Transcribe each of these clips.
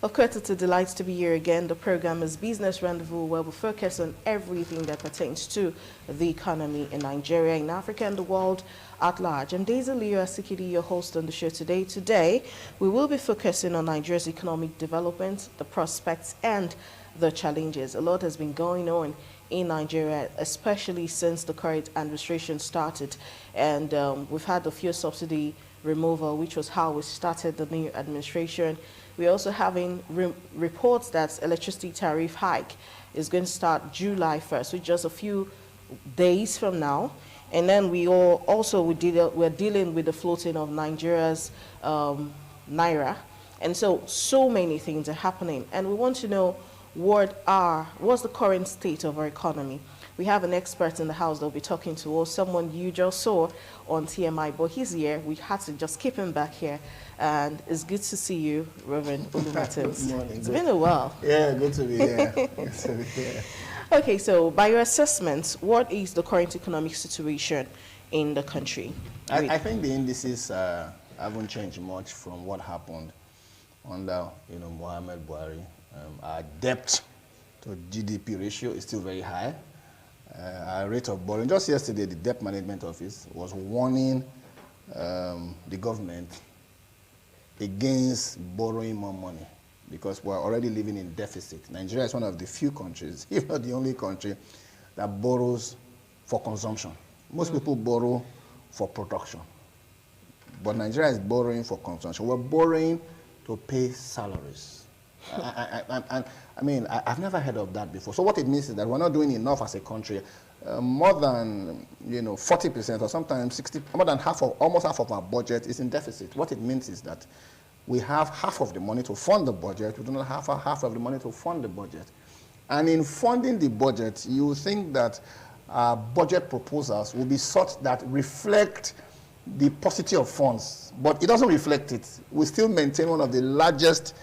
Of course, it's a delight to be here again. The program is Business Rendezvous, where we focus on everything that pertains to the economy in Nigeria, in Africa, and the world at large. I'm Daisy Leo Asikidi, your host on the show today. Today, we will be focusing on Nigeria's economic development, the prospects, and the challenges. A lot has been going on in Nigeria, especially since the current administration started. And we've had the fuel subsidy removal, which was how we started the new administration. We're also having reports that electricity tariff hike is going to start July 1st, which is just a few days from now. And then we're dealing with the floating of Nigeria's naira. And so many things are happening. And we want to know what's the current state of our economy. We have an expert in the house that will be talking to us, someone you just saw on TMI, but he's here. We had to just keep him back here. And it's good to see you, Reverend Oluwatins. Good morning. It's been a while. Yeah, good to be here. Good to be here. Okay, so by your assessment, what is the current economic situation in the country? I think the indices haven't changed much from what happened under Muhammad Buhari. Our debt to GDP ratio is still very high. Our rate of borrowing, just yesterday, the Debt Management Office was warning the government against borrowing more money because we're already living in deficit. Nigeria is one of the few countries, if not the only country, that borrows for consumption. Most people borrow for production, but Nigeria is borrowing for consumption. We're borrowing to pay salaries. I've never heard of that before. So what it means is that we're not doing enough as a country. More than 40% or sometimes 60, more than almost half of our budget is in deficit. What it means is that we have half of the money to fund the budget. We do not have half of the money to fund the budget. And in funding the budget, you think that our budget proposals will be such that reflect the paucity of funds, but it doesn't reflect it. We still maintain one of the largest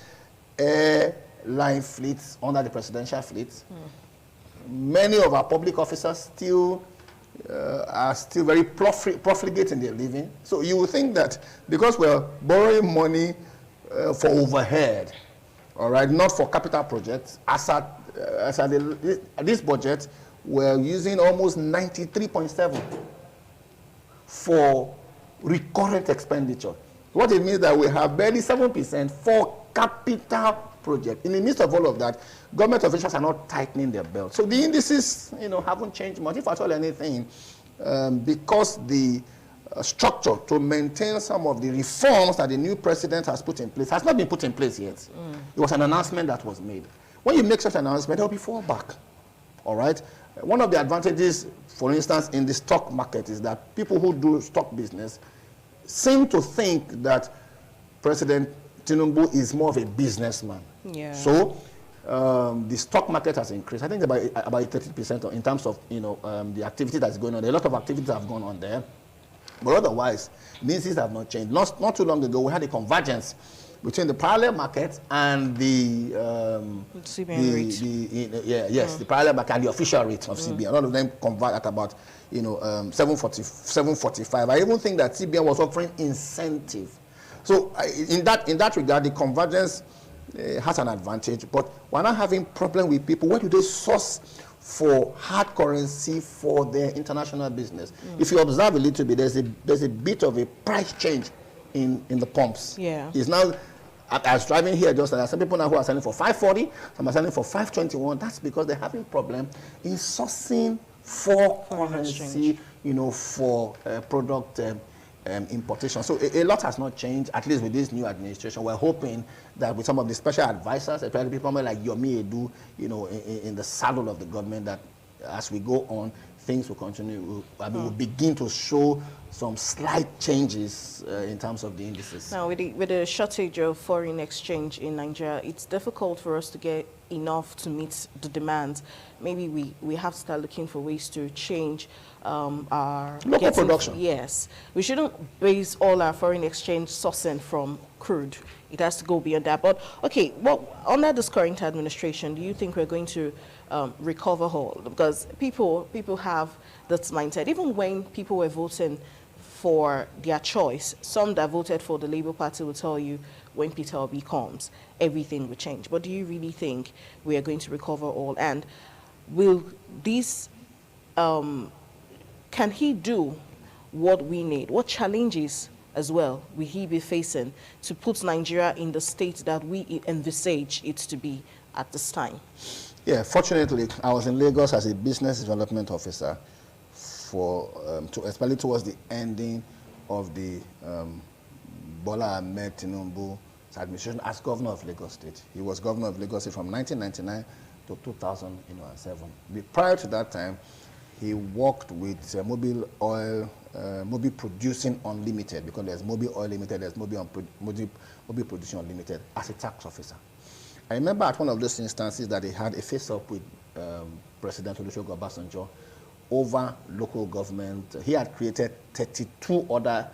airline fleets under the presidential fleet. Many of our public officers are still very profligate in their living. So you would think that because we're borrowing money for overhead, all right, not for capital projects, as at this budget, we're using almost 93.7 for recurrent expenditure. What it means that we have barely 7% for capital project. In the midst of all of that, government officials are not tightening their belt. So the indices, haven't changed much, if at all anything, because the structure to maintain some of the reforms that the new president has put in place has not been put in place yet. It was an announcement that was made. When you make such an announcement, there will be fallback. All right? One of the advantages, for instance, in the stock market is that people who do stock business seem to think that President Tinubu is more of a businessman. Yeah. So the stock market has increased. I think about 30% in terms of the activity that's going on. A lot of activities have gone on there, but otherwise, the indices have not changed. Not too long ago, we had a convergence between the parallel market and the CBN rate. The parallel market and the official rate of CBN. All of them convert at about 745. I even think that CBN was offering incentive. So in that regard, the convergence has an advantage, but we're not having problem with people. Where do they source for hard currency for their international business? If you observe a little bit, there's a bit of a price change in the pumps. Yeah. It's now, I was driving here just like some people now who are selling for 540, some are selling for 521. That's because they're having problem in sourcing for currency, for product importation. So a lot has not changed, at least with this new administration. We're hoping that with some of the special advisors, especially people like Yomi Edu, in the saddle of the government, that as we go on, things will continue. We'll begin to show some slight changes in terms of the indices. Now, with the shortage of foreign exchange in Nigeria, it's difficult for us to get enough to meet the demand. Maybe we have to start looking for ways to change our local production. Yes, we shouldn't base all our foreign exchange sourcing from crude. It has to go beyond that. But okay, under this current administration, do you think we're going to recover all? Because people have that mindset. Even when people were voting for their choice. Some that voted for the Labour Party will tell you when Peter Obi comes, everything will change. But do you really think we are going to recover all? And will this, can he do what we need? What challenges as well will he be facing to put Nigeria in the state that we envisage it to be at this time? Yeah, fortunately, I was in Lagos as a business development officer for, especially towards the ending of the Bola Ahmed Tinubu's administration as governor of Lagos State. He was governor of Lagos State from 1999 to 2007. Prior to that time, he worked with Mobil Oil, Mobil Producing Unlimited, because there's Mobil Oil Limited, there's Mobil Producing Unlimited, as a tax officer. I remember at one of those instances that he had a face-up with President Olusegun Obasanjo over local government. He had created 32 other,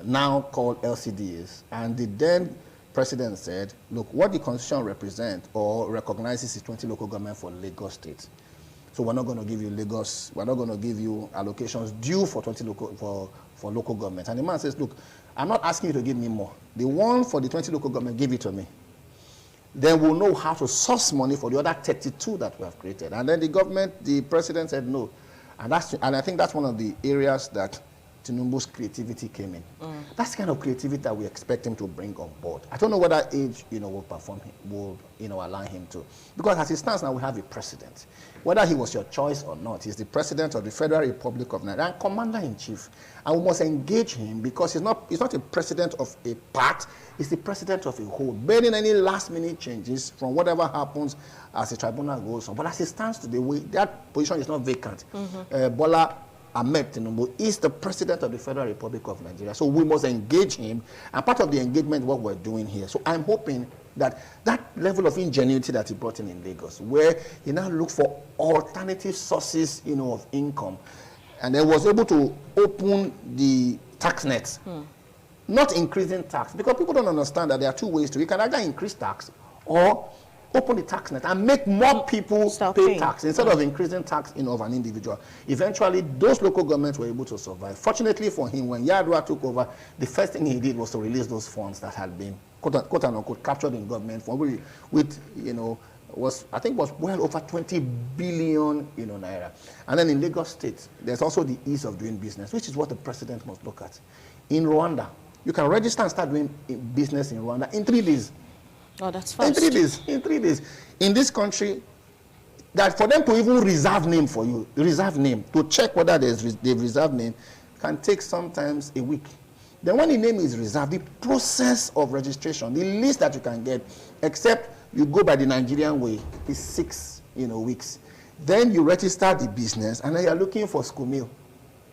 now called LCDs, and the then president said, look, what the constitution represents or recognizes is 20 local government for Lagos State. So we're not going to give you Lagos, we're not going to give you allocations due for 20 local, for local government. And the man says, look, I'm not asking you to give me more. The one for the 20 local government, give it to me. Then we'll know how to source money for the other 32 that we have created. And then the president said no. And I think that's one of the areas that Tinubu's creativity came in. That's the kind of creativity that we expect him to bring on board. I don't know whether age, will perform, will, allow him to. Because as it stands now, we have a president. Whether he was your choice or not, he's the president of the Federal Republic of Nigeria and commander-in-chief. And we must engage him because he's not a president of a part, he's the president of a whole. Barring any last-minute changes from whatever happens as the tribunal goes on. But as it stands today, that position is not vacant. Bola Ahmed Tinubu is the president of the Federal Republic of Nigeria. So we must engage him. And part of the engagement is what we're doing here. So I'm hoping that level of ingenuity that he brought in Lagos, where he now looked for alternative sources, of income, and then was able to open the tax nets, not increasing tax, because people don't understand that there are two ways to it. You can either increase tax or open the tax net and make more people pay tax instead of increasing tax of an individual. Eventually, those local governments were able to survive. Fortunately for him, when Yar'Adua took over, the first thing he did was to release those funds that had been quote unquote captured in government with was well over 20 billion naira. And then in Lagos State, there's also the ease of doing business, which is what the president must look at. In Rwanda, you can register and start doing business in Rwanda in 3 days. Oh, that's fast. In 3 days. In this country, that for them to even reserve name for you, to check whether they've reserved name, can take sometimes a week. Then when the name is reserved, the process of registration, the least that you can get, except you go by the Nigerian way, is 6 weeks. Then you register the business, and then you're looking for school meal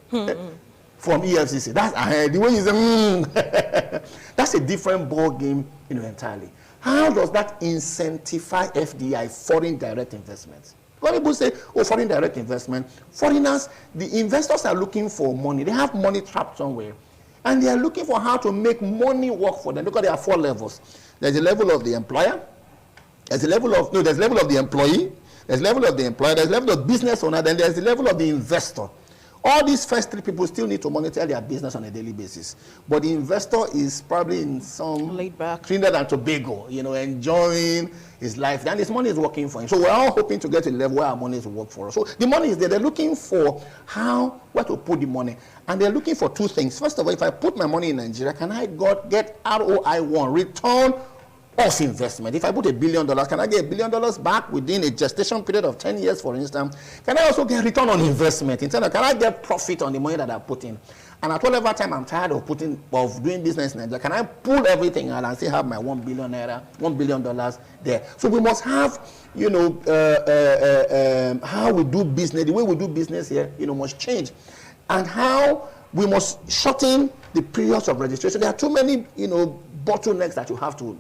from EFCC. That's the way you say, that's a different ball game, entirely. How does that incentivize FDI, foreign direct investments? When people say, foreign direct investment, foreigners, the investors are looking for money. They have money trapped somewhere. And they are looking for how to make money work for them, because there are 4 levels. There's a level of the employer, there's a level of, there's a level of the employee, there's a level of the employer, there's a level of business owner, then there's the level of the investor. All these first 3 people still need to monitor their business on a daily basis. But the investor is probably in some laid back Trinidad and Tobago, enjoying his life. Then his money is working for him. So we're all hoping to get to a level where our money is work for us. So the money is there. They're looking for where to put the money. And they're looking for 2 things. First of all, if I put my money in Nigeria, can I get ROI1, return of investment? If I put $1 billion, can I get $1 billion back within a gestation period of 10 years, for instance? Can I also get return on investment? In terms of, can I get profit on the money that I put in? And at whatever time I'm tired of doing business in Nigeria, can I pull everything out and still have my $1 billion there? So we must have, how we do business, the way we do business here, must change. And how we must shorten the periods of registration. There are too many, bottlenecks that you have to,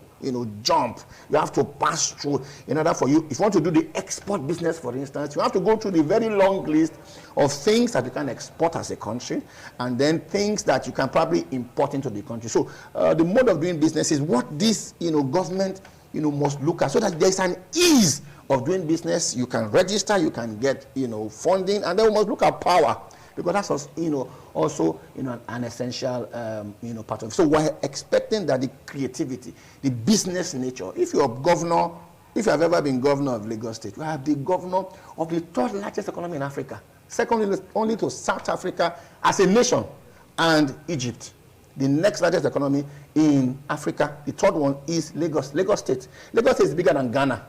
jump. You have to pass through in order for you. If you want to do the export business, for instance, you have to go through the very long list of things that you can export as a country, and then things that you can probably import into the country. So the mode of doing business is what this, government, must look at, so that there's an ease of doing business. You can register, you can get, funding, and then we must look at power, because that's also, an essential, part of it. So we're expecting that the creativity, the business nature, if you have ever been governor of Lagos State, you have the governor of the third largest economy in Africa, second only to South Africa as a nation, and Egypt. The next largest economy in Africa, the third one is Lagos State. Lagos State is bigger than Ghana.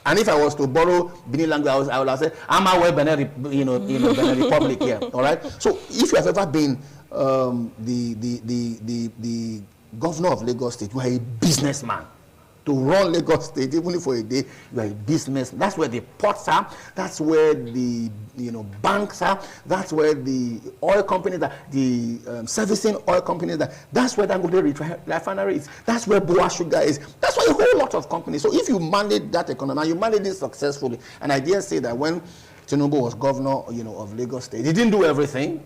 And if I was to borrow Benin language, I would have said, I'm aware Benin Republic here. All right. So if you have ever been the governor of Lagos State, you are a businessman. To run Lagos State, even for a day, you are a business. That's where the ports are. That's where the banks are. That's where the oil companies are. The servicing oil companies are. That's where Dangote refinery is. That's where Boa Sugar is. That's why a whole lot of companies. So if you manage that economy, and you manage it successfully, and I dare say that when Tinubu was governor, of Lagos State, he didn't do everything.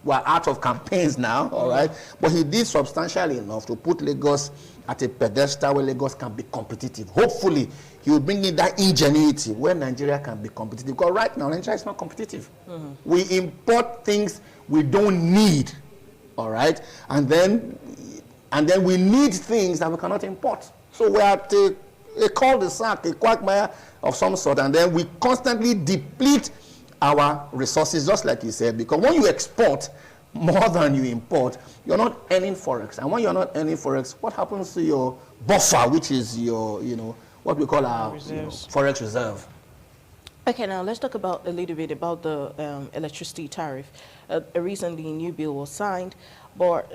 We're out of campaigns now, all right? But he did substantially enough to put Lagos at a pedestal where Lagos can be competitive. Hopefully, he will bring in that ingenuity where Nigeria can be competitive. Because right now, Nigeria is not competitive. We import things we don't need, all right? And then we need things that we cannot import. So we are at a cul-de-sac, a quagmire of some sort, and then we constantly deplete our resources, just like you said, because when you export more than you import, you're not earning forex. And when you're not earning forex, what happens to your buffer, which is your, what we call our forex reserve? Okay, now let's talk a little bit about the electricity tariff. Recently, a new bill was signed, but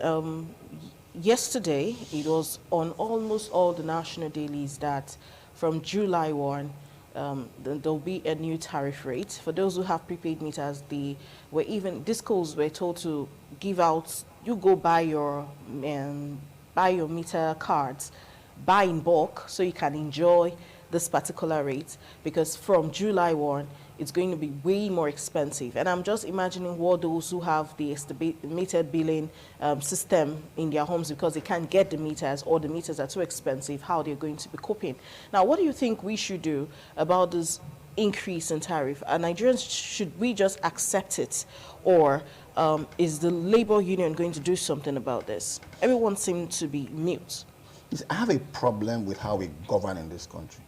yesterday it was on almost all the national dailies that from July 1, there'll be a new tariff rate. For those who have prepaid meters, discos were told to give out, you go buy your meter cards, buy in bulk so you can enjoy this particular rate, because from July 1, it's going to be way more expensive. And I'm just imagining what those who have the estimated billing system in their homes because they can't get the meters or the meters are too expensive, how they're going to be coping. Now, what do you think we should do about this increase in tariff? Are Nigerians, should we just accept it? Or is the labor union going to do something about this? Everyone seems to be mute. I have a problem with how we govern in this country.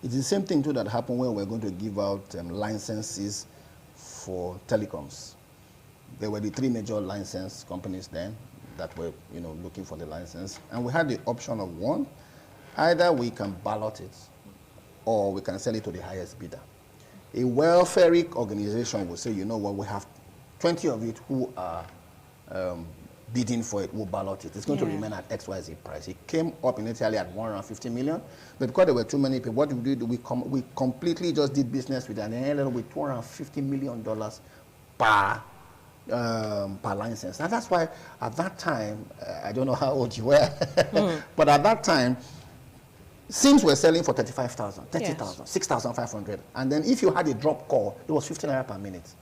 It's the same thing too that happened when we're going to give out licenses for telecoms. There were the three major license companies then that were, looking for the license. And we had the option of one, either we can ballot it or we can sell it to the highest bidder. A welfare organization will say, you know what, we have 20 of it who are bidding for it, will ballot it. It's going to remain at XYZ price. It came up initially at 150 million, but because there were too many people, what we did, we completely just did business with an airline with $250 million per license. And that's why at that time, I don't know how old you were, but at that time, SIMs were selling for 35,000, 30,000, 6,500. And then if you had a drop call, it was 15 naira per minute.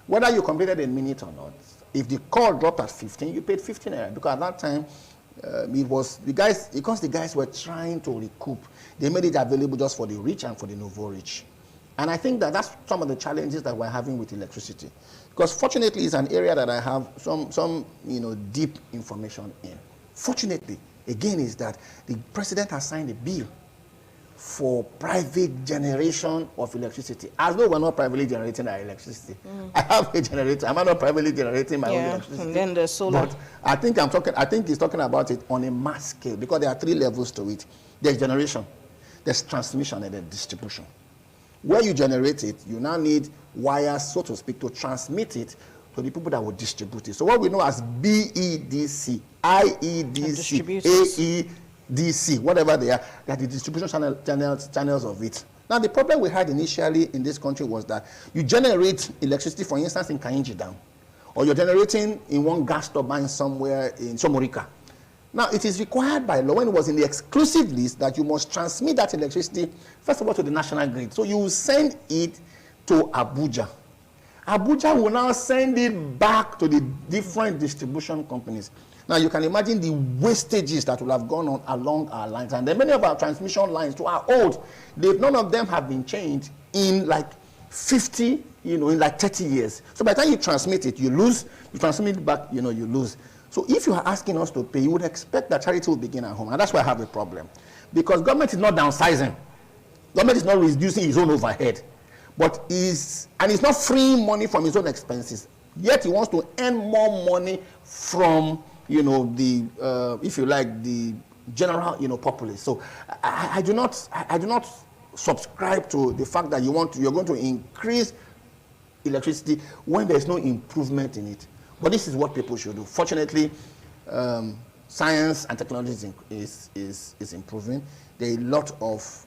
Whether you completed a minute or not, if the call dropped at 15, you paid 15 naira, because at that time, it was the guys, because the guys were trying to recoup, they made it available just for the rich and for the nouveau rich. And I think that that's some of the challenges that we're having with electricity. Because fortunately, it's an area that I have some deep information in. Fortunately, again, is that the president has signed a bill for private generation of electricity. As though we're not privately generating our electricity. I have a generator. I'm not privately generating my own electricity. And then the solar. But I think he's talking about it on a mass scale, because there are three levels to it. There's generation, there's transmission, and there's distribution. Where you generate it, you now need wires, so to speak, to transmit it to the people that will distribute it. So what we know as BEDC, IEDC, AEDC, whatever they are the distribution channels of it. Now, the problem we had initially in this country was that you generate electricity, for instance, in Kainji Dam, or you're generating in one gas turbine somewhere in Somorika. Now, it is required by law, when it was in the exclusive list, that you must transmit that electricity, first of all, to the national grid. So you send it to Abuja. Abuja will now send it back to the different distribution companies. Now, you can imagine the wastages that will have gone on along our lines. And then many of our transmission lines too are old. None of them have been changed in like 50 in like 30 years. So by the time you transmit it, you lose. You transmit it back, you lose. So if you are asking us to pay, you would expect that charity will begin at home. And that's why I have a problem. Because government is not downsizing. Government is not reducing its own overhead. But it's not freeing money from its own expenses. Yet he wants to earn more money from, the, if you like, the general, populace. So I do not subscribe to the fact that you're going to increase electricity when there's no improvement in it. But this is what people should do. Fortunately, science and technology is improving. There are a lot of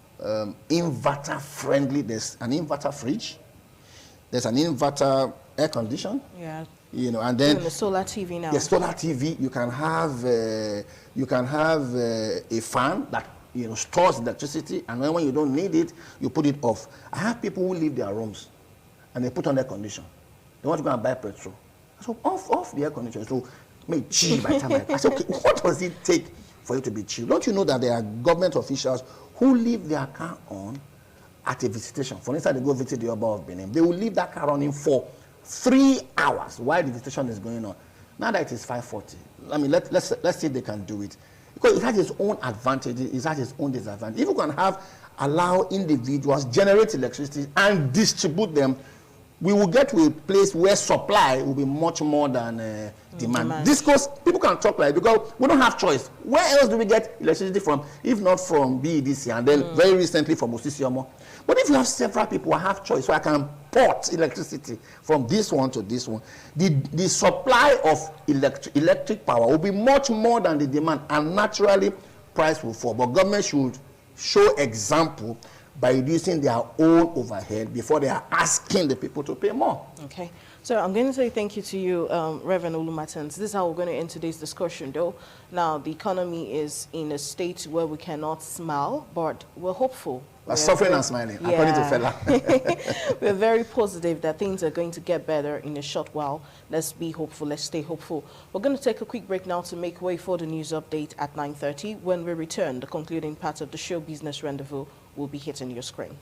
inverter friendly. There's an inverter fridge. There's an inverter air condition. Yeah. And then the solar TV now. The solar TV. You can have a fan that stores electricity, and when you don't need it, you put it off. I have people who leave their rooms and they put on air condition. They want to go and buy petrol. So off the air conditioner. So make chill by the time I said, okay, what does it take for you to be chill? Don't you know that there are government officials who leave their car on at a visitation? For instance, they go visit the Oba of Benin. They will leave that car running for 3 hours while the visitation is going on. Now that it is 5:40, I mean, let's see if they can do it. Because it has its own advantages, it has its own disadvantages. If you can allow individuals generate electricity and distribute them, we will get to a place where supply will be much more than demand. This goes, people can talk like, because we don't have choice. Where else do we get electricity from, if not from BEDC, and then very recently from Osisi-Omo? But if you have several people, I have choice, so I can port electricity from this one to this one. The supply of electric power will be much more than the demand, and naturally price will fall. But government should show example by reducing their own overhead before they are asking the people to pay more. Okay. So I'm going to say thank you to you, Reverend Olumatens. This is how we're going to end today's discussion, though. Now, the economy is in a state where we cannot smile, but we're hopeful. We're suffering and smiling, according to Fela. We're very positive that things are going to get better in a short while. Let's be hopeful. Let's stay hopeful. We're going to take a quick break now to make way for the news update at 9:30. When we return, the concluding part of the show Business Rendezvous will be hitting your screen.